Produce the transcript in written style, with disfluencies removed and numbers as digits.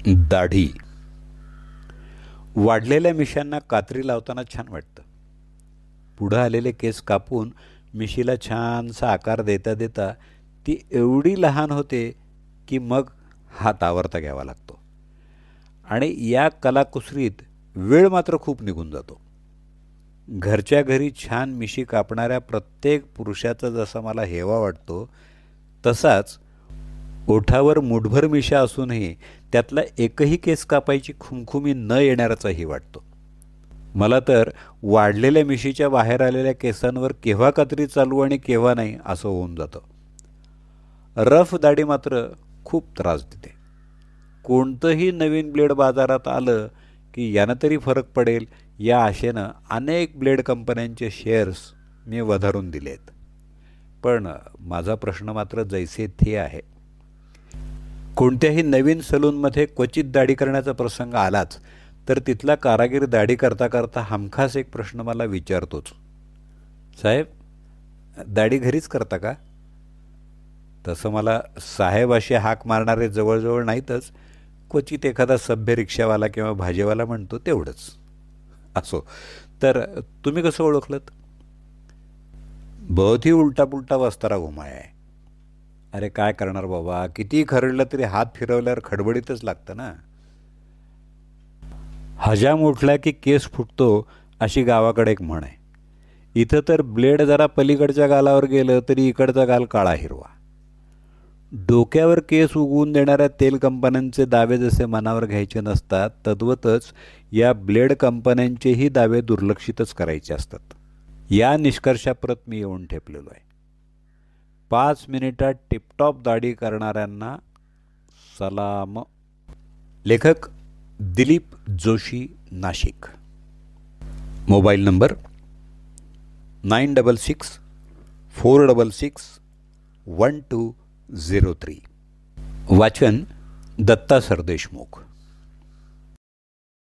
दाढी. वाढलेल्या मिशांना कात्री लावताना छान वाटतं. पुढं आलेले केस कापून मिशीला छानसा आकार देता देता ती एवढी लहान होते की मग हात आवरता घ्यावा लागतो. आणि या कलाकुसरीत वेळ मात्र खूप निघून जातो. घरच्या घरी छान मिशी कापणाऱ्या प्रत्येक पुरुषाचा जसा मला हेवा वाटतो, तसाच ओठावर मुठभर मिशा असूनही त्यातला एकही केस कापायची खुमखुमी न येणाराचाही वाटतो. मला तर वाढलेल्या मिशीच्या बाहेर आलेल्या केसांवर केव्हा कात्री चालू आणि केव्हा नाही असं होऊन जातं. रफ दाढी मात्र खूप त्रास देते. कोणतंही नवीन ब्लेड बाजारात आलं की यानं तरी फरक पडेल या आशेनं अनेक ब्लेड कंपन्यांचे शेअर्स मी वधारून दिलेत. पण माझा प्रश्न मात्र जैसे थे आहे. कोणत्याही नवीन सलूनमध्ये क्वचित दाढी करण्याचा प्रसंग आलाच तर तिथला कारागीर दाढी करता करता हमखास एक प्रश्न मला विचारतोच, साहेब दाढी घरीच करता का? तसं मला साहेब असे हाक मारणारे जवळजवळ नाहीतच. क्वचित एखादा सभ्य रिक्षावाला किंवा भाजीवाला म्हणतो तेवढंच. असो, तर तुम्ही कसं ओळखलत? बहुत ही उलटा पुलटा वस्तारा घुमाया आहे. अरे काय करणार बाबा, किती खरडलं तरी हात फिरवल्यावर खडबडीतच लागतं ना. हजाम उठला की केस फुटतो अशी गावाकडे एक म्हण आहे. इथं तर ब्लेड जरा पलीकडच्या गालावर गेलं तरी इकडचा गाल काळा हिरवा. डोक्यावर केस उगवून देणाऱ्या तेल कंपन्यांचे दावे जसे मनावर घ्यायचे नसतात, तद्वतच या ब्लेड कंपन्यांचेही दावे दुर्लक्षितच करायचे असतात. या निष्कर्षाप्रत मी येऊन ठेपलेलो आहे. 5 मिनिटात टिपटॉप दाढी करणाऱ्यांना सलाम. लेखक दिलीप जोशी, नाशिक. Mobile number 9664661203. वाचन दत्ता सरदेशमुख.